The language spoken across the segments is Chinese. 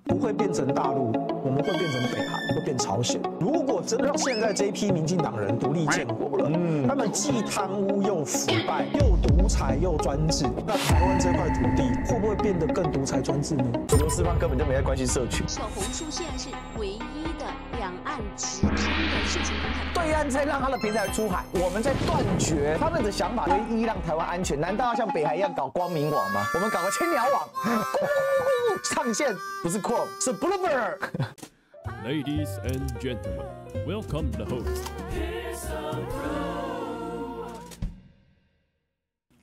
不會變成大陸，我們會變成北韓，會變朝鮮。如果真的讓現在這一批民進黨人獨立建國了，他們既貪污又腐敗，又獨裁又專制，那台灣這塊土地會不會變得更獨裁專制呢？劉四方根本就沒在關心社群。小紅書現在是唯一的兩岸直通的社群平台。對岸在讓他的平台出海，我們在斷絕他們的想法，唯一讓台灣安全。難道要像北海一樣搞光明網嗎？我們搞個青鳥網，上線不是 Chrome 是 Bloober。Ladies and gentlemen, welcome the host.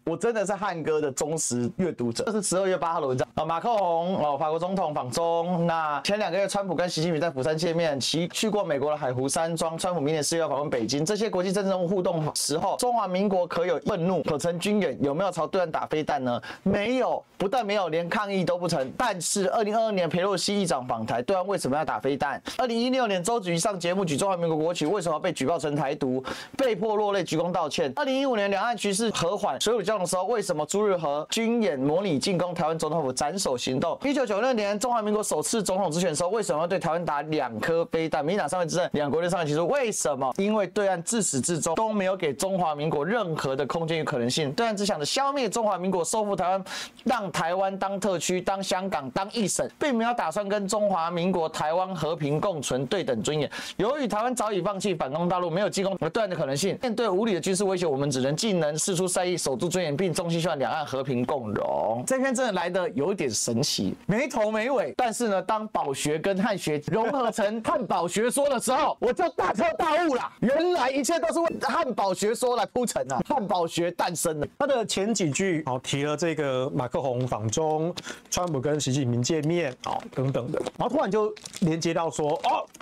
我真的是漢哥的忠實閱讀者。這是12月8號的文章啊，馬克宏法國總統訪中。那前2個月，川普跟習近平在釜山見面，其去過美國的海湖山莊。川普明年4月要訪問北京。這些國際政治人物互動時候，中華民國可有憤怒，可成軍演？有沒有朝對岸打飛彈呢？沒有，不但沒有，連抗議都不成。但是2022年裴洛西議長訪台，對岸為什麼要打飛彈？2016年周子瑜上節目舉中華民國國旗，為什麼要被舉報成台獨，被迫落淚鞠躬道歉？2015年兩岸局勢和緩，水乳交融的時候，為什麼朱日和軍演模擬進攻台灣總統府斬首行動？1996年中華民國首次總統直選的時候，為什麼要對台灣打2顆飛彈？民進黨上位執政，2國的上位提出為什麼？因為對岸自始至終都沒有給中華民國任何的空間與可能性，對岸只想着消滅中華民國，收復台灣，讓台灣當特區、當香港、當一省，並沒有打算跟中華民國台灣和平共存、對等尊嚴。由於台灣早已放棄反攻大陸，沒有進攻對岸的可能性，面對無理的軍事威脅，我們只能盡能釋出善意，守住尊嚴，並衷心希望兩岸和平共榮。這篇真的來得有一點神奇，沒頭沒尾。但是呢，當寶學跟漢學融合成漢寶學說的時候，我就大徹大悟了。原來一切都是為漢寶學說來鋪陳啊！漢寶學誕生了。他的前幾句提了這個馬克宏訪中，川普跟習近平見面等等的，然後突然就連接到說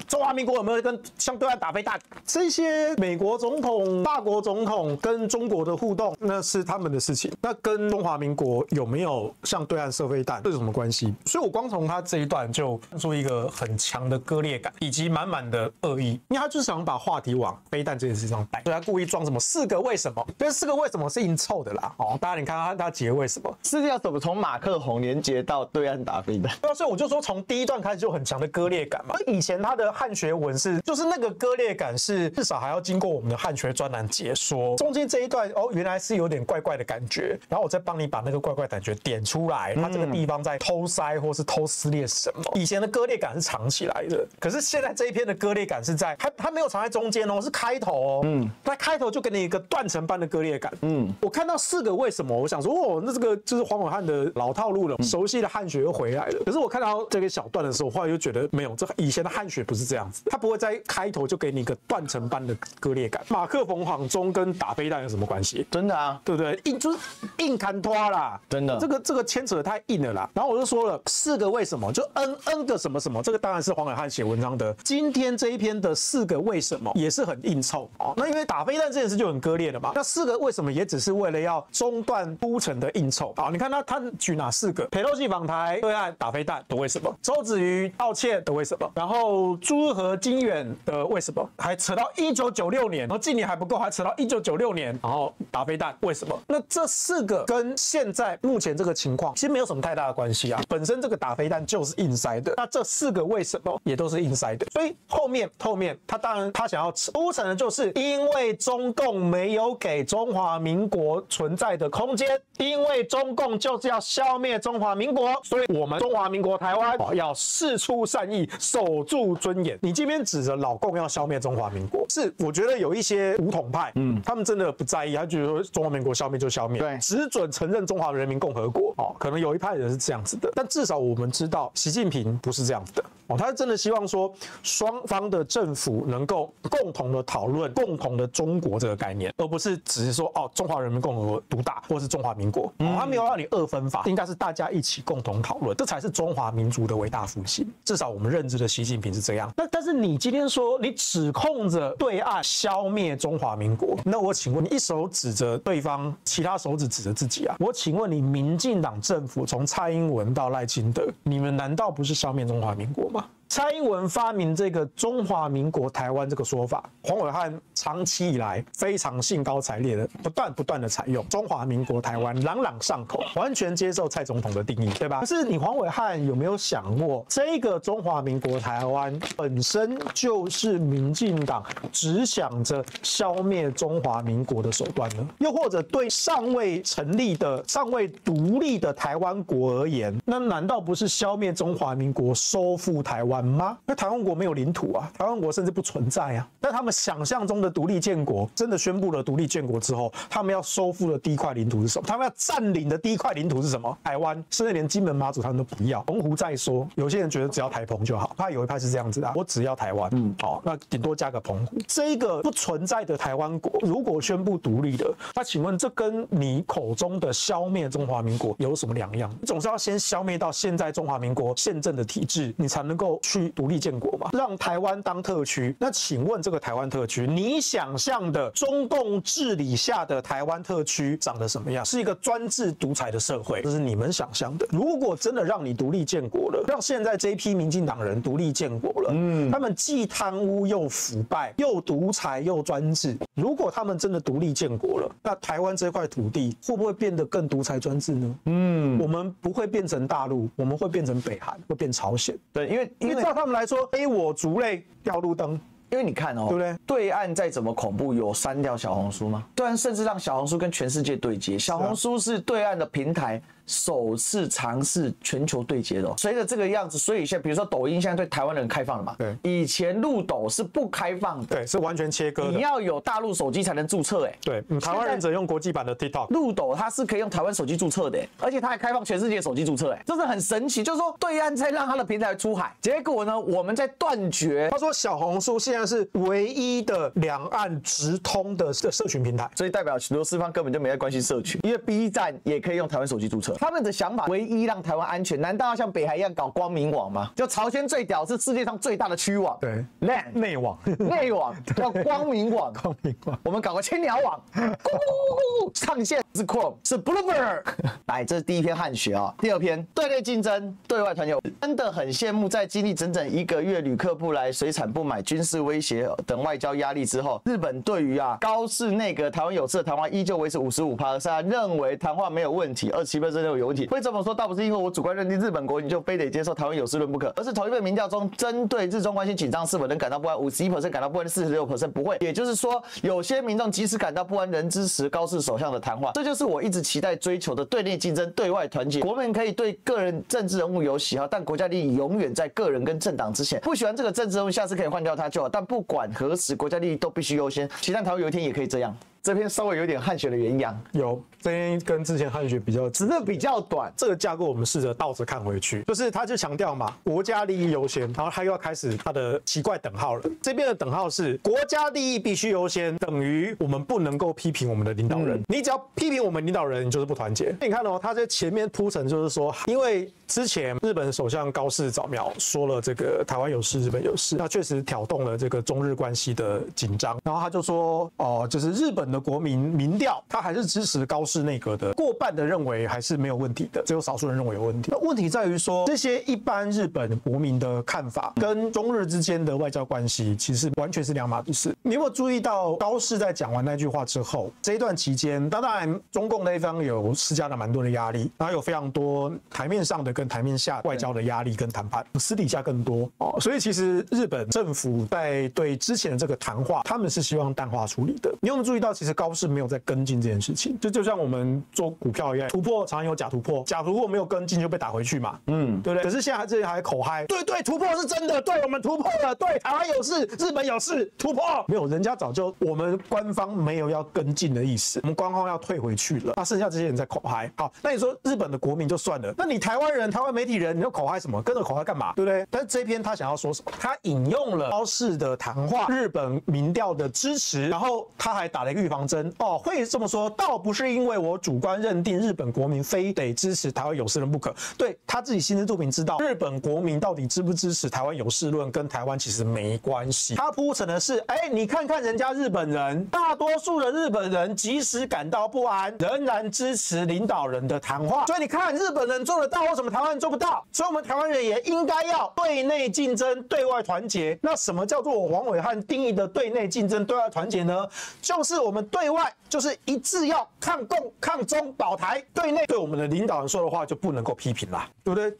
中華民國有沒有跟向對岸打飛彈？這些美國總統、法國總統跟中國的互動，那是他們的事情。那跟中華民國有沒有向對岸射飛彈，這有什麼關係？所以我光從他這一段就看出一個很強的割裂感，以及滿滿的惡意，因為他就是想把話題往飛彈這件事上帶，所以他故意裝什麼4個為什麼，這4個為什麼是硬湊的啦。大家你看他結為什麼？是要怎麼從馬克宏連接到對岸打飛彈？對啊，所以我就說從第一段開始就很強的割裂感嘛。以前他的漢學文是，就是那個割裂感是至少還要經過我們的漢學專欄解說，中間這一段原來是有點怪怪的感覺，然後我再幫你把那個怪怪的感覺點出來，他這個地方在偷塞或是偷撕裂什麼？以前的割裂感是藏起來的，可是現在這一篇的割裂感是在他沒有藏在中間是開頭他開頭就給你一個斷層般的割裂感。我看到4個為什麼，我想說那這個就是黃偉漢的老套路了，熟悉的漢學又回來了。可是我看到這個小段的時候，後來就覺得沒有，這以前的漢學不是這樣子，他不會在開頭就給你一個斷層般的割裂感。馬克宏訪中跟打飛彈有什麼關係？真的啊，對不對？就是硬砍拖啦，真的，這個牽扯得太硬了啦。然後我就說了4個為什麼，就 n 個什麼什麼，這個當然是黄偉漢寫文章的。今天這一篇的4個為什麼也是很硬湊那因為打飛彈這件事就很割裂了嘛，那4個為什麼也只是為了要中斷鋪陳的硬湊。你看他舉哪4個？裴洛西訪台，對岸打飛彈的為什麼？周子瑜道歉的為什麼？然後朱日和軍演的為什麼？還扯到1996年，然後今年還不夠，還扯到1996年，然後打飛彈為什麼？那這4個跟現在目前這個情況其實沒有什麼太大的關係啊，本身這個打飛彈就是硬塞的，那這4個為什麼也都是硬塞的，所以後面他當然他想要鋪陳的就是因為中共沒有給中華民國存在的空間，因為中共就是要消滅中華民國，所以我們中華民國台灣要釋出善意，守住尊嚴。你今天指着老共要消滅中華民國，是我覺得有一些武統派，他們真的不在意，他覺得說中華民國消滅就消滅，對，只准承認中華人民共和國。可能有一派人是這樣子的，但至少我們知道習近平不是這樣子的。他是真的希望說雙方的政府能夠共同的討論共同的中國這個概念，而不是只是說中華人民共和國獨大或是中華民國。他沒有讓你二分法，應該是大家一起共同討論，這才是中華民族的偉大復興。至少我們認知的習近平是這樣。但是你今天說你指控着對岸消滅中華民國，那我請問你一手指着對方，其他手指指着自己啊？我請問你，民進黨政府從蔡英文到賴清德，你們難道不是消滅中華民國嗎？嘛。蔡英文發明這個中華民國台灣這個說法，黃暐瀚長期以來非常興高采烈的不斷的採用中華民國台灣，朗朗上口，完全接受蔡總統的定義，對吧？可是你黃暐瀚有沒有想過，這個中華民國台灣本身就是民進黨只想着消滅中華民國的手段呢？又或者對尚未成立的、尚未獨立的台灣國而言，那難道不是消滅中華民國、收復台灣嗎？因為台灣國沒有領土啊，台灣國甚至不存在啊。但他們想象中的獨立建國，真的宣布了獨立建國之後，他們要收復的第一塊領土是什麼？他們要佔領的第一塊領土是什麼？台灣，甚至連金門、馬祖他們都不要。澎湖再說，有些人覺得只要台澎就好，他有一派是這樣子的、啊，我只要台灣，好，那頂多加個澎湖。這個不存在的台灣國，如果宣布獨立的，那請問這跟你口中的消滅中華民國有什麼兩樣？你總是要先消滅到現在中華民國憲政的體制，你才能夠去獨立建國嘛，讓台灣當特區。那請問這個台灣特區，你想象的中共治理下的台灣特區長得什麼樣？是一個專制獨裁的社會，這是你們想象的。如果真的讓你獨立建國了，讓現在這一批民進黨人獨立建國了，他們既貪污又腐敗，又獨裁又專制。如果他們真的獨立建國了，那台灣這塊土地會不會變得更獨裁專制呢？我們不會變成大陸，我們會變成北韓，會變朝鮮。对，因為照他們來說，我族類掉路燈。因為你看哦，对不对？對岸再怎麼恐怖，有刪掉小紅書嗎？對岸甚至讓小紅書跟全世界對接。小紅書是對岸的平台首次嘗試全球對接的哦。隨着這個樣子，所以現在比如說抖音現在對台灣人開放了嘛？對，以前路抖是不開放的，對，是完全切割的。你要有大陸手機才能註冊，哎，對，台灣人只用國際版的 TikTok。路抖它是可以用台灣手機註冊的，而且它還開放全世界手機註冊，哎，這是很神奇。就是說，對岸在讓它的平台出海，結果呢，我們在斷絕。他說小紅書現在是唯一的兩岸直通的社群平台，所以代表許多四方根本就沒在關心社群，因為 B 站也可以用台灣手機註冊。他們的想法唯一讓台灣安全，難道要像北海一樣搞光明網嗎？就朝鮮最屌是世界上最大的區網，對，內網叫光明網，光明網，我們搞個千鳥網，上線是 Chrome 是 Bloomberg。來，這是第一篇漢學啊，第二篇對內競爭，對外團結。真的很羨慕，在經歷整整1個月旅客不來、水產不買、軍事威脅等外交壓力之後，日本對於高市內閣台灣有事的談話依舊維持55%，而是他認為談話沒有問題，27%認為有問題。為這麼說，倒不是因為我主觀認定日本國民就非得接受台灣有事論不可，而是同一份民調中，針對日中關係緊張是否能感到不安，51%感到不安，46%不會。也就是說，有些民眾即使感到不安，仍支持高市首相的談話。這就是我一直期待追求的對內競爭、對外團結。國民可以對個人政治人物有喜好，但國家利益永遠在個人跟政黨之前。不喜歡這個政治人物，下次可以換掉他就好，但不管何時，國家利益都必須優先。期待台灣有一天也可以這樣。這篇稍微有點漢學的原樣，有這篇跟之前漢學比較，只是比較短。這個架構我們試着倒着看回去，就是他就強調嘛，國家利益優先，然後他又要開始他的奇怪等號了。這邊的等號是國家利益必須優先，等於我們不能夠批評我們的領導人。你只要批評我們領導人，你就是不團結。你看哦，他在前面鋪陳就是說，因為之前日本首相高市早苗說了這個台灣有事，日本有事，那確實挑動了這個中日關係的緊張。然後他就說，就是日本的國民民調，他還是支持高市內閣的，過半的認為還是沒有問題的，只有少數人認為有問題。那問題在於說，這些一般日本國民的看法跟中日之間的外交關係，其實完全是兩碼子事。你有沒有注意到高市在講完那句話之後，這一段期間，當然中共那一方有施加了蠻多的壓力，然後有非常多台面上的跟台面下外交的壓力跟談判，私底下更多哦。所以其實日本政府在對之前的這個談話，他們是希望淡化處理的。你有沒有注意到，其實高市沒有在跟進這件事情，就像我們做股票一樣，突破常常有假突破，假突破沒有跟進就被打回去嘛，對不对？可是現在這裡還口嗨，對，突破是真的，對我們突破了，對台灣有事，日本有事，突破沒有？人家早就我們官方沒有要跟進的意思，我們官方要退回去了，那剩下這些人在口嗨。好，那你說日本的國民就算了，那你台灣人、台灣媒體人，你要口嗨什麼？跟着口嗨幹嘛？對不對？但是這篇他想要說什麼？他引用了高市的談話，日本民調的支持，然後他還打了一個防針哦，會這麼說，倒不是因為我主觀認定日本國民非得支持台灣有事論不可，對他自己心知肚明知道日本國民到底支不支持台灣有事論跟台灣其實沒關係，他鋪陳的是，你看看人家日本人，大多數的日本人即使感到不安，仍然支持領導人的談話，所以你看日本人做得到，為什麼台灣人做不到？所以我們台灣人也應該要對內競爭，對外團結。那什麼叫做我黃暐瀚定義的對內競爭、對外團結呢？就是我們對外就是一致要抗共、抗中、保台，對內對我們的領導人說的話就不能夠批評啦，對不對？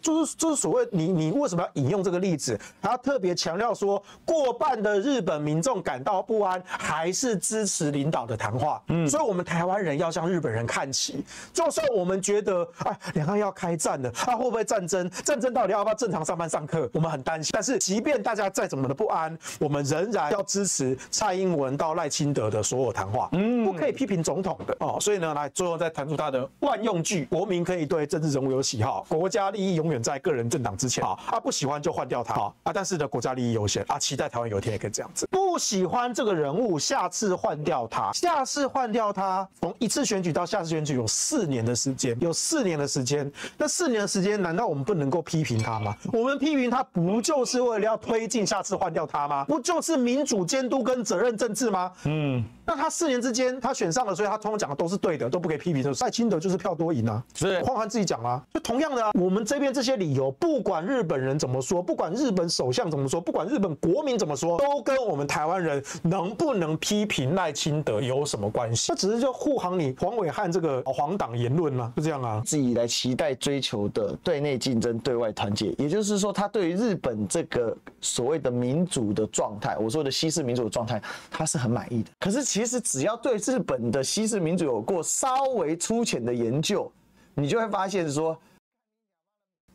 就是所謂你為什麼要引用這個例子？還要特別強調說，過半的日本民眾感到不安，還是支持領導的談話。所以我們台灣人要向日本人看齊。就算我們覺得兩岸要開戰了，會不會戰爭？戰爭到底要不要正常上班上課？我們很擔心。但是即便大家再怎麼的不安，我們仍然要支持蔡英文到賴清德的所有談話。不可以批評總統的哦。所以呢，來最後再談出他的萬用句：國民可以對政治人物有喜好，國家利益永遠在個人政黨之前。不喜歡就換掉他但是呢，國家利益優先期待台灣有一天也可以這樣子。不喜歡這個人物，下次換掉他，下次換掉他，從一次選舉到下次選舉有4年的時間，有4年的時間。那4年的時間，難道我們不能夠批評他嗎？我們批評他，不就是為了要推進下次換掉他嗎？不就是民主監督跟責任政治嗎？那他4年之間他選上了，所以他通常講的都是對的，都不可以批評的。賴清德就是票多贏啊，是黃暐瀚自己講啦。就同樣的我們這邊這些理由，不管日本人怎麼說，不管日本首相怎麼說，不管日本國民怎麼說，都跟我們台灣人能不能批評賴清德有什麼關係？那只是就護航你黃暐瀚這個黃黨言論嘛，就這樣啊。自己來期待追求的對內競爭、對外團結，也就是說，他對於日本這個所謂的民主的狀態，我說的西式民主的狀態，他是很滿意的。可是其實只要对日本的西式民主有過稍微粗淺的研究，你就会發現說，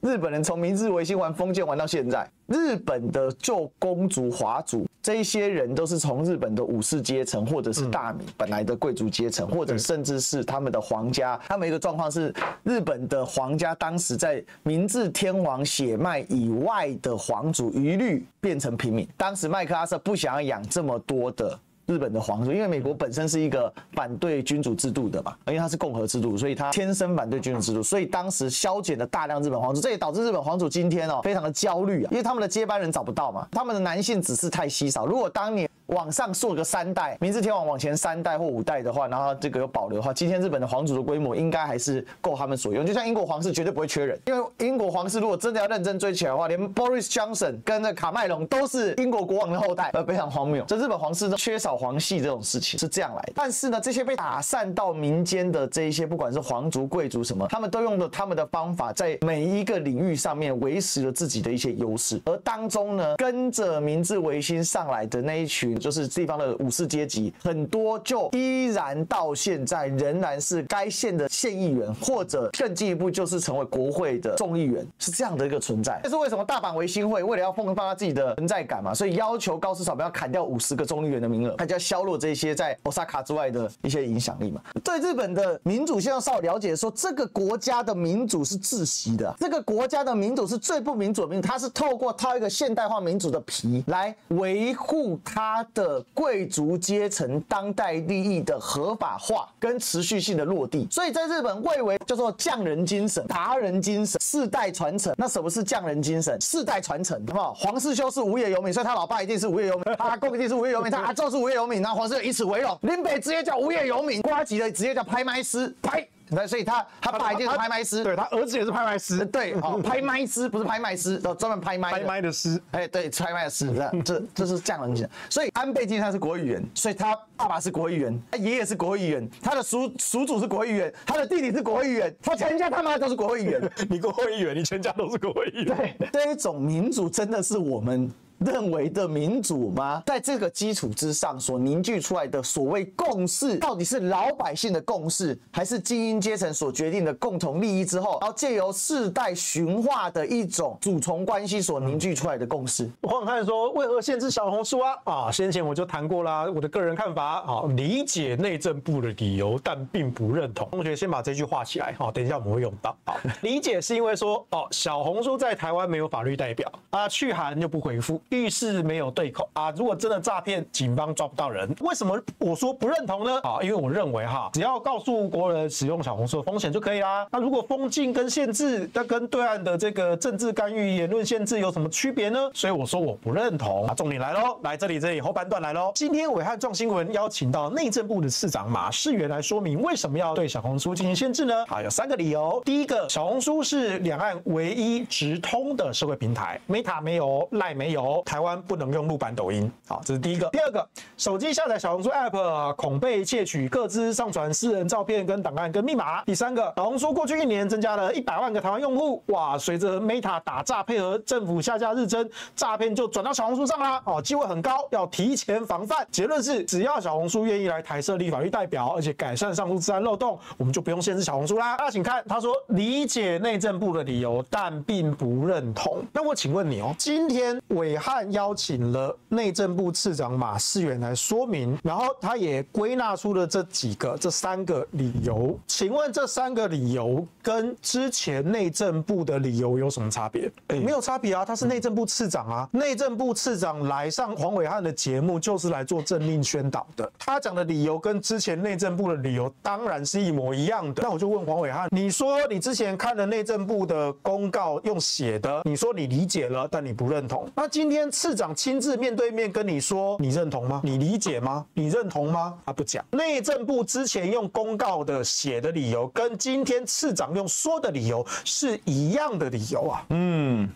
日本人從明治維新玩封建玩到現在，日本的舊公族、華族這一些人都是從日本的武士階層，或者是大名本來的貴族階層，或者甚至是他們的皇家。他們一個狀況是，日本的皇家當時在明治天皇血脈以外的皇族一律變成平民。當時麥克阿瑟不想要養這麼多的日本的皇族，因為美國本身是一個反对君主制度的嘛，因為它是共和制度，所以它天生反对君主制度，所以當時削減了大量日本皇族，這也導致日本皇族今天非常的焦慮啊，因為他們的接班人找不到嘛，他們的男性子嗣太稀少。如果當年往上溯個3代，明治天皇往前3代或5代的話，然後這個有保留的話，今天日本的皇族的規模應該還是夠他們所用。就像英國皇室絕對不會缺人，因為英國皇室如果真的要認真追起來的話，連 Boris Johnson 跟那卡麥隆都是英國國王的後代，非常荒謬。這日本皇室缺少皇系這種事情是這樣來的。但是呢，這些被打散到民間的這一些，不管是皇族、貴族什麼，他們都用了他們的方法，在每一個領域上面維持了自己的一些優勢。而當中呢，跟着明治維新上來的那一群，就是地方的武士階級，很多就依然到現在仍然是該縣的縣議員，或者更進一步就是成為國會的眾議員，是這樣的一個存在。這是為什麼大阪維新會為了要放大自己的存在感嘛，所以要求高市早苗要砍掉50個眾議員的名額，他就要削弱這些在 Osaka 之外的一些影響力嘛。对日本的民主，先要稍微了解說，這個國家的民主是窒息的，這個國家的民主是最不民主的民主，它是透過套一個現代化民主的皮來維護它的貴族階層當代利益的合法化跟持續性的落地。所以在日本謂為叫做匠人精神、達人精神、世代傳承。那什麼是匠人精神？世代傳承，好不好？黃世修是無業游民，所以他老爸一定是無業游民，他阿公一定是無業游民，他阿祖是無業游民，然後黃世修以此為榮。林北職業叫無業游民，呱吉的職業叫拍賣師，拍。所以他爸一定是拍賣師，對，他兒子也是拍賣師，對，拍賣師不是拍賣師，專門拍賣的師，對，拍賣的師，這是匠人精神。所以安倍晉三是國會議員，所以他爸爸是國會議員，他爺爺是國會議員，他的叔祖是國會議員，他的弟弟是國會議員，他全家他媽都是國會議員。你國會議員，你全家都是國會議員。對，這一種民主真的是我們認為的民主嗎？在這個基礎之上所凝聚出來的所謂共識，到底是老百姓的共識，還是精英階層所決定的共同利益之後，然後借由世代馴化的一種主從關係所凝聚出來的共識？黃暐瀚說，為何限制小紅書啊？先前我就談過啦，我的個人看法啊，理解內政部的理由，但並不認同。同學先把這句畫起來，等一下我們會用到。理解是因為說，小紅書在台灣沒有法律代表啊，去函又不回復。遇事沒有對口啊。如果真的詐騙，警方抓不到人，為什麼我說不認同呢？啊，因為我認為只要告訴國人使用小紅書的風險就可以啦。那如果封禁跟限制，那跟對岸的這個政治干預、言論限制有什麼區別呢？所以我說我不認同。重點來嘍，來這裡後半段來嘍。今天暐瀚撞新聞邀請到內政部的次長馬世元來說明為什麼要對小紅書進行限制呢？有3個理由。第一個，小紅書是兩岸唯一直通的社會平台 ，Meta 沒有 ，Line 沒有，台灣不能用陸版抖音。好，這是第一個。第二個，手機下載小紅書 App 恐被竊取個資，上傳私人照片跟檔案跟密碼。第三個，小紅書過去1年增加了100萬個台灣用戶，哇，隨着 Meta 打詐配合政府下架日增，詐騙就轉到小紅書上啦，機會很高，要提前防範。結論是，只要小紅書願意來台設立法律代表，而且改善上述治安漏洞，我們就不用限制小紅書啦。大家請看，他說理解內政部的理由，但並不認同。那我請問你今天暐瀚邀請了內政部次長馬世元來說明，然後他也歸納出了這3個理由。請問這3個理由跟之前內政部的理由有什麼差別？沒有差別啊，他是內政部次長啊。內政部次長來上黃暐瀚的節目，就是來做政令宣導的。他講的理由跟之前內政部的理由當然是一模一樣的。那我就問黄暐瀚，你說你之前看了內政部的公告用寫的，你說你理解了，但你不認同。那今天次長親自面對面跟你說，你認同嗎？你理解嗎？你認同嗎？他不講。內政部之前用公告的寫的理由，跟今天次長用說的理由是一樣的理由啊。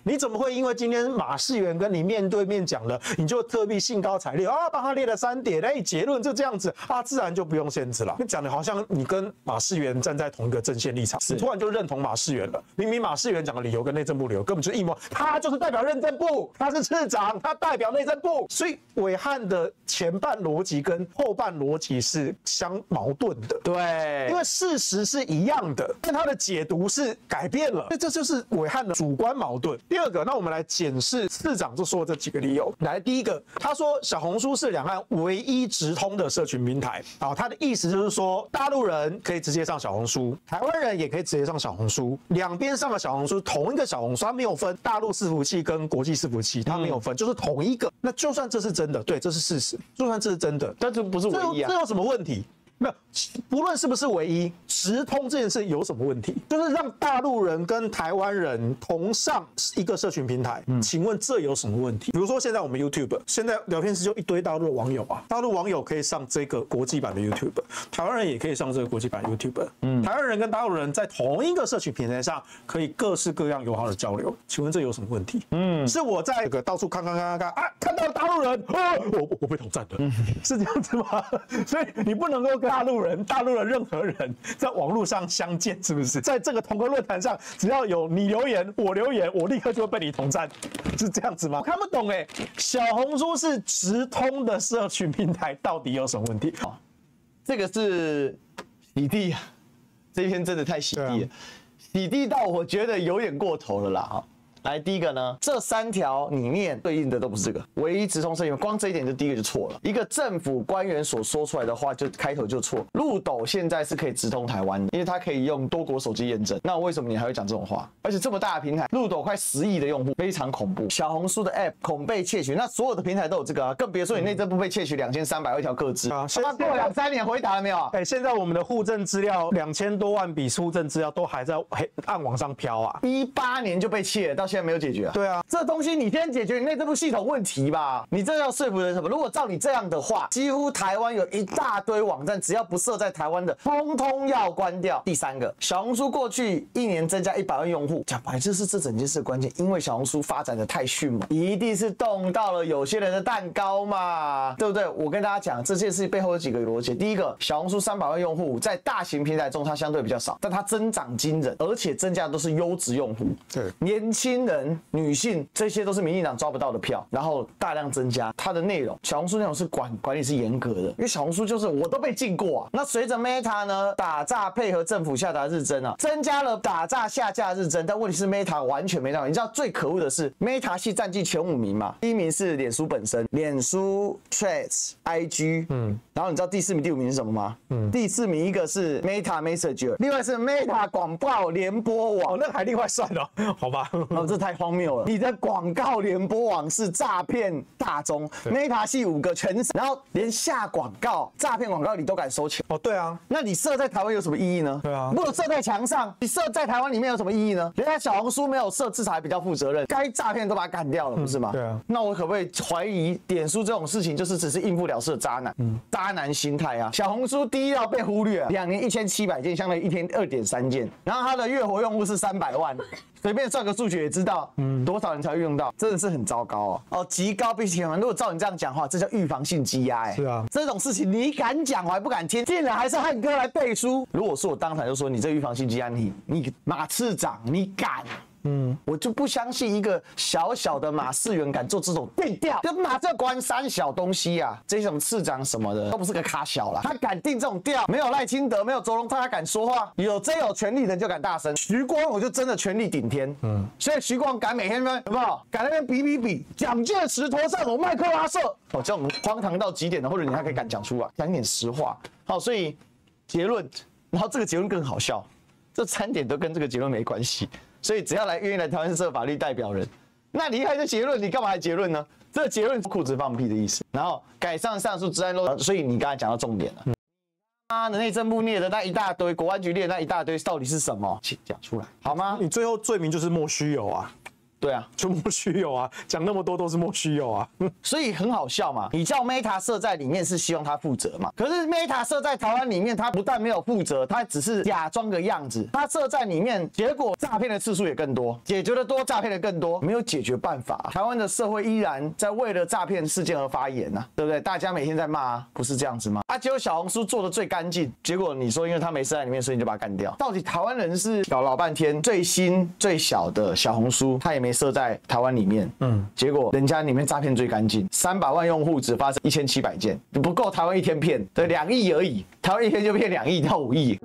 你怎麼會因為今天馬世元跟你面對面講了，你就特別興高采烈啊，幫他列了3點，結論就這樣子啊，自然就不用限制了。你講的好像你跟馬世元站在同一個陣線立場，你突然就認同馬世元了。明明馬世元講的理由跟內政部理由根本就是一模，他就是代表內政部，他是次長，他代表內政部，所以暐瀚的前半邏輯跟後半邏輯是相矛盾的。对，因為事實是一樣的，但他的解讀是改變了，這就是暐瀚的主觀矛盾。第二個，那我們來檢視次長就說的這幾個理由。來，第一個，他說小紅書是两岸唯一直通的社群平台，他的意思就是說，大陸人可以直接上小紅書，台灣人也可以直接上小紅書，兩邊上了小紅書，同一個小紅書，它沒有分大陸伺服器跟國際伺服器，它沒有分，就是同一個。那就算這是真的，對，這是事實，就算這是真的，但这不是唯一啊，這有什麼問題？沒有，不論是不是唯一，直通這件事有什麼問題？就是讓大陸人跟台灣人同上一個社群平台，請問這有什麼問題？比如說現在我們 YouTube， 現在聊天室就一堆大陸的網友啊，大陸網友可以上這個國際版的 YouTube， 台灣人也可以上這個國際版 YouTube， 台灣人跟大陸人在同一個社群平台上可以各式各樣友好的交流，請問這有什麼問題？是我在這個到處看啊，看到大陸人，我被統戰了，是這樣子嗎？所以你不能夠跟大陸的任何人在網絡上相見，是不是？在這個同個論壇上，只要有你留言，我留言，我立刻就會被你統戰，是這樣子嗎？我看不懂哎，小紅書是直通的社群平台，到底有什麼問題？這個是洗地啊，這一篇真的太洗地了，洗地到我覺得有點過頭了啦。來，第一個呢，這3條裡面對應的都不是這個，唯一直通社群，光這一點就第一個就錯了。一個政府官員所說出來的話，就開頭就錯。陸斗現在是可以直通台灣的，因為它可以用多國手機驗證。那為什麼你還會講這種話？而且這麼大的平台，陸斗快10億的用戶，非常恐怖。小紅書的 App 恐被竊取，那所有的平台都有這個啊，更別說你內政部被竊取2300條個資啊。現在過了2-3年，回答了沒有？現在我們的戶政資料2000多萬筆戶政資料都還在暗網上飄啊，18年就被竊了，到現在沒有解決啊。對啊，這東西你先解決你內政部系統問題吧，你這要說服人什麼？如果照你這樣的話，幾乎台灣有一大堆網站，只要不設在台灣的，通通要關掉。第3個，小紅書過去1年增加100萬用戶，講白這是這整件事的關鍵，因為小紅書發展的太迅猛，一定是動到了有些人的蛋糕嘛，對不對？我跟大家講，這件事背後有幾個邏輯。第一個，小紅書300萬用戶，在大型平台中它相對比較少，但它增長驚人，而且增加的都是優質用戶，對，年輕人、女性，這些都是民進黨抓不到的票，然後大量增加它的內容。小紅書內容是管理是嚴格的，因為小紅書就是我都被禁過啊。那隨着 Meta 呢打詐配合政府下達日增啊，增加了打詐下架日增，但問題是 Meta 完全沒到。你知道最可惡的是 Meta 系佔據前5名嘛？第1名是臉書本身，臉書、Threads、IG，然後你知道第4名、第5名是什麼嗎？第4名一個是 Meta Messenger， 另外是 Meta 廣告聯播網，那還另外算了，好吧？這太荒謬了！你的廣告聯播網是詐騙大宗 ，Meta 系5個全省，然後連下廣告、詐騙廣告你都敢收錢？哦，對啊，那你設在台灣有什麼意義呢？對啊，不如設在牆上，你設在台灣裡面有什麼意義呢？人家小紅書沒有設，至少還比較負責任，該詐騙都把它幹掉了，不是嗎？對啊，那我可不可以懷疑臉書這種事情就是只是應付了事的渣男？渣男心態啊！小紅書第一要被忽略，2年1700件，相當於1天2.3件，然後它的月活用戶是300萬。隨便算個數學也知道，多少人才會用到，真的是很糟糕哦。極高必須如果照你這樣講話，這叫預防性積壓。是啊，這種事情你敢講，我還不敢聽，竟然還是漢哥來背書。如果是我當場就說你這預防性積壓，你馬次長，你敢？我就不相信一個小小的馬市員敢做這種定調，跟馬這關三小東西啊，這種次長什麼的都不是個咖小啦，他敢定這種調，沒有賴清德，沒有周榮泰，他敢說話，真有權力的人就敢大聲。徐光我就真的權力頂天，所以徐光敢每天有沒有敢那邊比，蔣介石頭上有麥克阿瑟，叫我們荒唐到極點的，或者你還可以敢講出來，講點實話。好，所以結論，然后這個結論更好笑，這3點都跟這個結論沒關係。所以只要願意來台灣設法律代表人，那你一開始結論，你幹嘛還結論呢？這個結論是褲子放屁的意思。然後改善上述治安漏洞，所以你剛才講到重點了。內政部列的那一大堆，國安局列的那一大堆，到底是什麼？請講出來好嗎？你最後罪名就是莫須有啊。对啊，就莫須有啊，講那麼多都是莫須有啊，所以很好笑嘛。你叫 Meta 設在裡面是希望他負責嘛？可是 Meta 設在台灣裡面，他不但沒有負責，他只是假裝個樣子。他設在裡面，結果詐騙的次數也更多，解決的多，詐騙的更多，沒有解決辦法。台灣的社會依然在為了詐騙事件而發言啊，對不對？大家每天在罵啊，不是這樣子嗎？結果小紅書做的最乾淨，結果你說因為他沒設在裡面，所以你就把它幹掉。到底台灣人是搞老半天，最新最小的小紅書，他也沒設在台灣裡面，結果人家裡面詐騙最乾淨，300萬用戶只發生1700件，不夠台灣一天騙，對，2億而已，台灣一天就騙2億到5億。